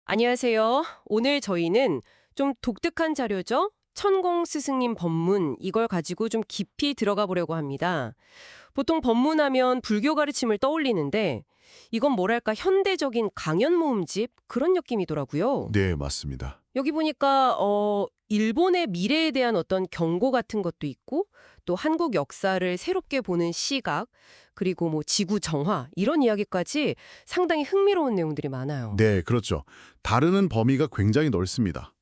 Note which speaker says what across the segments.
Speaker 1: 안녕하세요. 오늘 저희는 좀 독특한 자료죠? 천공 스승님 법문, 이걸 가지고 좀 깊이 들어가 보려고 합니다. 보통 법문하면 불교 가르침을 떠올리는데 이건 뭐랄까 현대적인 강연 모음집 그런 느낌이더라고요.
Speaker 2: 네, 맞습니다.
Speaker 1: 여기 보니까 일본의 미래에 대한 어떤 경고 같은 것도 있고 또 한국 역사를 새롭게 보는 시각 그리고 뭐 지구 정화 이런 이야기까지 상당히 흥미로운 내용들이 많아요.
Speaker 2: 네, 그렇죠. 다루는 범위가 굉장히 넓습니다.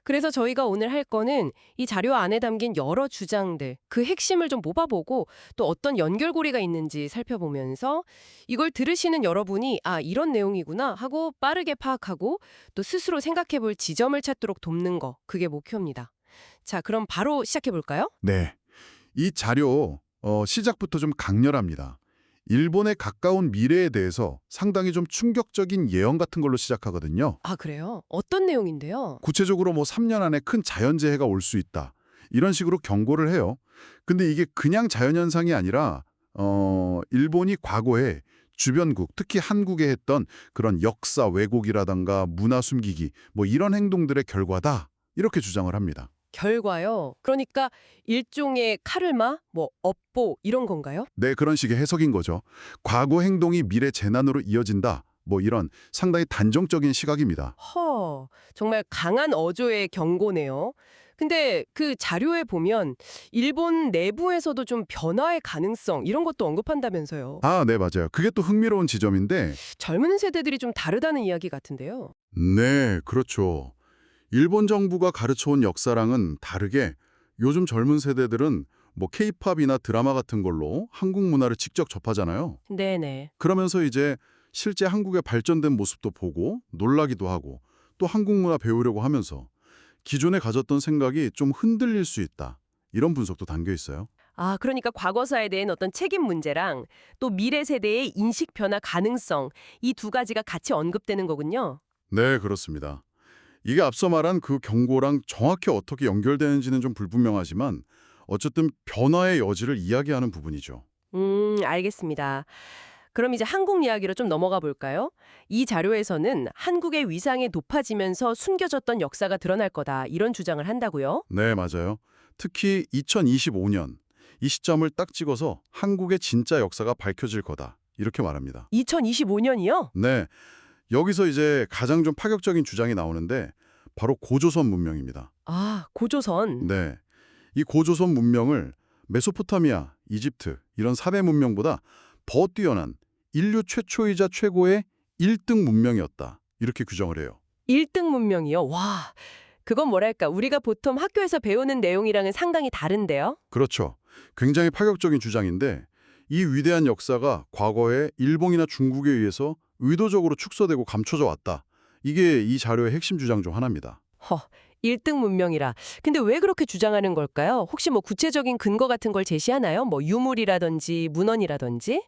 Speaker 1: 그래서 저희가 오늘 할 거는 이 자료 안에 담긴 여러 주장들, 그 핵심을 좀 뽑아보고 또 어떤 연결고리가 있는지 살펴보면서 이걸 들으시는 여러분이 아, 이런 내용이구나 하고 빠르게 파악하고 또 스스로 생각해 볼 지점을 찾도록 돕는 거, 그게 목표입니다. 자, 그럼 바로 시작해 볼까요?
Speaker 2: 네, 이 자료 시작부터 좀 강렬합니다. 일본의 가까운 미래에 대해서 상당히 좀 충격적인 예언 같은 걸로 시작하거든요.
Speaker 1: 아, 그래요? 어떤 내용인데요?
Speaker 2: 구체적으로 뭐 3년 안에 큰 자연재해가 올 수 있다. 이런 식으로 경고를 해요. 근데 이게 그냥 자연현상이 아니라 일본이 과거에 주변국, 특히 한국에 했던 그런 역사 왜곡이라던가 문화 숨기기 뭐 이런 행동들의 결과다. 이렇게 주장을 합니다.
Speaker 1: 결과요. 그러니까 일종의 카르마, 뭐 업보 이런 건가요?
Speaker 2: 네, 그런 식의 해석인 거죠. 과거 행동이 미래 재난으로 이어진다. 뭐 이런 상당히 단정적인 시각입니다.
Speaker 1: 정말 강한 어조의 경고네요. 근데 그 자료에 보면 일본 내부에서도 좀 변화의 가능성 이런 것도 언급한다면서요.
Speaker 2: 아, 네, 맞아요. 그게 또 흥미로운 지점인데,
Speaker 1: 젊은 세대들이 좀 다르다는 이야기 같은데요.
Speaker 2: 네, 그렇죠. 일본 정부가 가르쳐온 역사랑은 다르게 요즘 젊은 세대들은 뭐 케이팝이나 드라마 같은 걸로 한국 문화를 직접 접하잖아요.
Speaker 1: 네네.
Speaker 2: 그러면서 이제 실제 한국의 발전된 모습도 보고 놀라기도 하고 또 한국 문화 배우려고 하면서 기존에 가졌던 생각이 좀 흔들릴 수 있다. 이런 분석도 담겨 있어요.
Speaker 1: 아, 그러니까 과거사에 대한 어떤 책임 문제랑 또 미래 세대의 인식 변화 가능성 이 두 가지가 같이 언급되는 거군요.
Speaker 2: 네, 그렇습니다. 이게 앞서 말한 그 경고랑 정확히 어떻게 연결되는지는 좀 불분명하지만 어쨌든 변화의 여지를 이야기하는 부분이죠.
Speaker 1: 알겠습니다. 그럼 이제 한국 이야기로 좀 넘어가 볼까요? 이 자료에서는 한국의 위상이 높아지면서 숨겨졌던 역사가 드러날 거다 이런 주장을 한다고요?
Speaker 2: 네, 맞아요. 특히 2025년 이 시점을 딱 찍어서 한국의 진짜 역사가 밝혀질 거다. 이렇게 말합니다.
Speaker 1: 2025년이요?
Speaker 2: 네, 여기서 이제 가장 좀 파격적인 주장이 나오는데 바로 고조선 문명입니다.
Speaker 1: 아, 고조선.
Speaker 2: 네, 이 고조선 문명을 메소포타미아, 이집트 이런 4대 문명보다 더 뛰어난 인류 최초이자 최고의 1등 문명이었다. 이렇게 규정을 해요.
Speaker 1: 1등 문명이요? 와, 그건 뭐랄까 우리가 보통 학교에서 배우는 내용이랑은 상당히 다른데요?
Speaker 2: 그렇죠. 굉장히 파격적인 주장인데 이 위대한 역사가 과거에 일본이나 중국에 의해서 의도적으로 축소되고 감춰져 왔다. 이게 이 자료의 핵심 주장 중 하나입니다.
Speaker 1: 1등 문명이라. 근데 왜 그렇게 주장하는 걸까요? 혹시 뭐 구체적인 근거 같은 걸 제시하나요? 뭐 유물이라든지 문헌이라든지?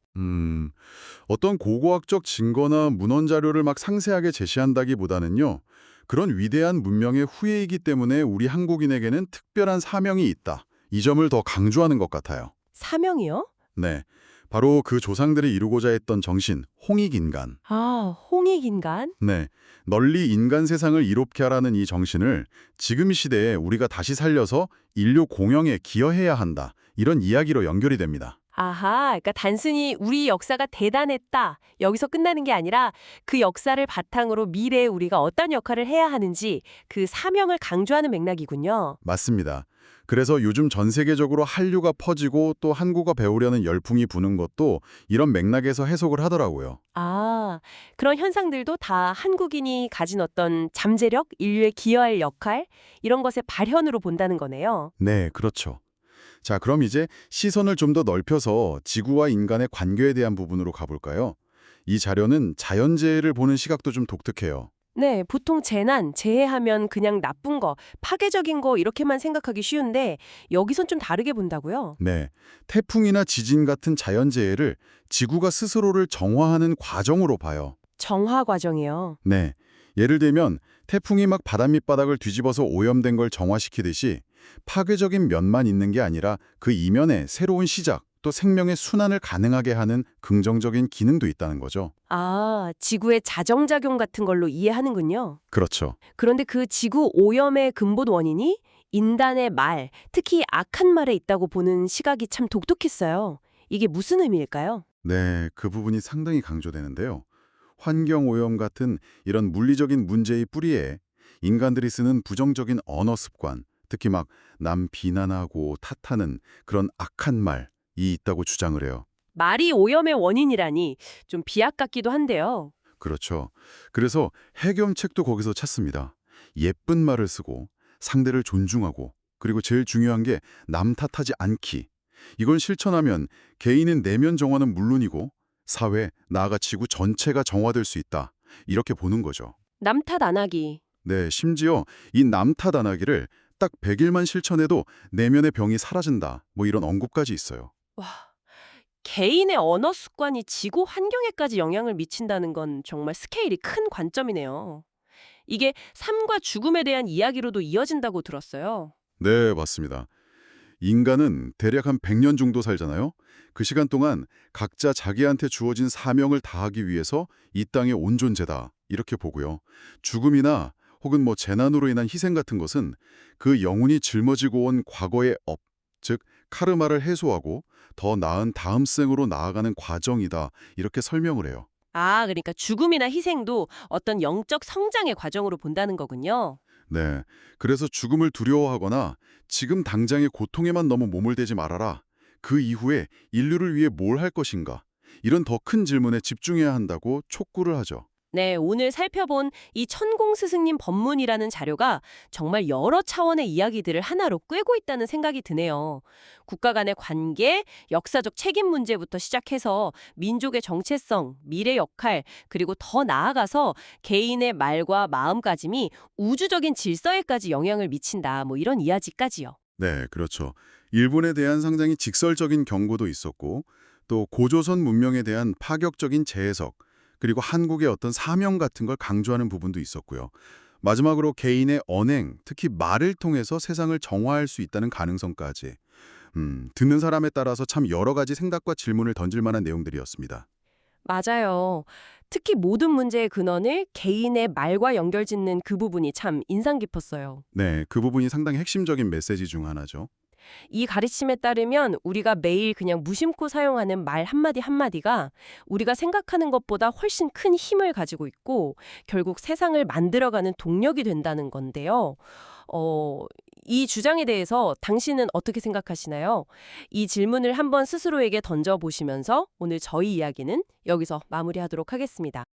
Speaker 2: 어떤 고고학적 증거나 문헌 자료를 막 상세하게 제시한다기보다는요. 그런 위대한 문명의 후예이기 때문에 우리 한국인에게는 특별한 사명이 있다. 이 점을 더 강조하는 것 같아요.
Speaker 1: 사명이요?
Speaker 2: 네, 바로 그 조상들이 이루고자 했던 정신, 홍익인간.
Speaker 1: 아, 홍익인간?
Speaker 2: 네, 널리 인간 세상을 이롭게 하라는 이 정신을 지금 시대에 우리가 다시 살려서 인류 공영에 기여해야 한다. 이런 이야기로 연결이 됩니다.
Speaker 1: 아하, 그러니까 단순히 우리 역사가 대단했다. 여기서 끝나는 게 아니라 그 역사를 바탕으로 미래에 우리가 어떤 역할을 해야 하는지 그 사명을 강조하는 맥락이군요.
Speaker 2: 맞습니다. 그래서 요즘 전 세계적으로 한류가 퍼지고 또 한국어 배우려는 열풍이 부는 것도 이런 맥락에서 해석을 하더라고요.
Speaker 1: 아, 그런 현상들도 다 한국인이 가진 어떤 잠재력, 인류에 기여할 역할, 이런 것의 발현으로 본다는 거네요.
Speaker 2: 네, 그렇죠. 자, 그럼 이제 시선을 좀 더 넓혀서 지구와 인간의 관계에 대한 부분으로 가볼까요? 이 자료는 자연재해를 보는 시각도 좀 독특해요.
Speaker 1: 네, 보통 재난, 재해하면 그냥 나쁜 거, 파괴적인 거 이렇게만 생각하기 쉬운데 여기선 좀 다르게 본다고요?
Speaker 2: 네, 태풍이나 지진 같은 자연재해를 지구가 스스로를 정화하는 과정으로 봐요.
Speaker 1: 정화 과정이요.
Speaker 2: 네, 예를 들면 태풍이 막 바다 밑바닥을 뒤집어서 오염된 걸 정화시키듯이 파괴적인 면만 있는 게 아니라 그 이면에 새로운 시작 또 생명의 순환을 가능하게 하는 긍정적인 기능도 있다는 거죠.
Speaker 1: 아, 지구의 자정작용 같은 걸로 이해하는군요.
Speaker 2: 그렇죠.
Speaker 1: 그런데 그 지구 오염의 근본 원인이 인간의 말, 특히 악한 말에 있다고 보는 시각이 참 독특했어요. 이게 무슨 의미일까요?
Speaker 2: 네, 그 부분이 상당히 강조되는데요. 환경오염 같은 이런 물리적인 문제의 뿌리에 인간들이 쓰는 부정적인 언어 습관, 특히 막 남 비난하고 탓하는 그런 악한 말이 있다고 주장을 해요.
Speaker 1: 말이 오염의 원인이라니 좀 비약 같기도 한데요.
Speaker 2: 그렇죠. 그래서 해결책도 거기서 찾습니다. 예쁜 말을 쓰고 상대를 존중하고 그리고 제일 중요한 게 남 탓하지 않기. 이걸 실천하면 개인의 내면 정화는 물론이고 사회, 나아가 지구 전체가 정화될 수 있다. 이렇게 보는 거죠.
Speaker 1: 남 탓 안 하기.
Speaker 2: 네, 심지어 이 남 탓 안 하기를 딱 100일만 실천해도 내면의 병이 사라진다. 뭐 이런 언급까지 있어요.
Speaker 1: 와, 개인의 언어 습관이 지구 환경에까지 영향을 미친다는 건 정말 스케일이 큰 관점이네요. 이게 삶과 죽음에 대한 이야기로도 이어진다고 들었어요.
Speaker 2: 네, 맞습니다. 인간은 대략 한 100년 정도 살잖아요. 그 시간 동안 각자 자기한테 주어진 사명을 다하기 위해서 이 땅의 온존재다. 이렇게 보고요. 죽음이나 혹은 뭐 재난으로 인한 희생 같은 것은 그 영혼이 짊어지고 온 과거의 업, 즉 카르마를 해소하고 더 나은 다음 생으로 나아가는 과정이다. 이렇게 설명을 해요.
Speaker 1: 아, 그러니까 죽음이나 희생도 어떤 영적 성장의 과정으로 본다는 거군요.
Speaker 2: 네. 그래서 죽음을 두려워하거나 지금 당장의 고통에만 너무 몸을 대지 말아라. 그 이후에 인류를 위해 뭘 할 것인가? 이런 더 큰 질문에 집중해야 한다고 촉구를 하죠.
Speaker 1: 네, 오늘 살펴본 이 천공스승님 법문이라는 자료가 정말 여러 차원의 이야기들을 하나로 꿰고 있다는 생각이 드네요. 국가 간의 관계, 역사적 책임 문제부터 시작해서 민족의 정체성, 미래 역할, 그리고 더 나아가서 개인의 말과 마음가짐이 우주적인 질서에까지 영향을 미친다. 뭐 이런 이야기까지요.
Speaker 2: 네, 그렇죠. 일본에 대한 상당히 직설적인 경고도 있었고 또 고조선 문명에 대한 파격적인 재해석 그리고 한국의 어떤 사명 같은 걸 강조하는 부분도 있었고요. 마지막으로 개인의 언행, 특히 말을 통해서 세상을 정화할 수 있다는 가능성까지 듣는 사람에 따라서 참 여러 가지 생각과 질문을 던질 만한 내용들이었습니다.
Speaker 1: 맞아요. 특히 모든 문제의 근원을 개인의 말과 연결짓는 그 부분이 참 인상 깊었어요.
Speaker 2: 네, 그 부분이 상당히 핵심적인 메시지 중 하나죠.
Speaker 1: 이 가르침에 따르면 우리가 매일 그냥 무심코 사용하는 말 한마디 한마디가 우리가 생각하는 것보다 훨씬 큰 힘을 가지고 있고 결국 세상을 만들어가는 동력이 된다는 건데요. 이 주장에 대해서 당신은 어떻게 생각하시나요? 이 질문을 한번 스스로에게 던져보시면서 오늘 저희 이야기는 여기서 마무리하도록 하겠습니다.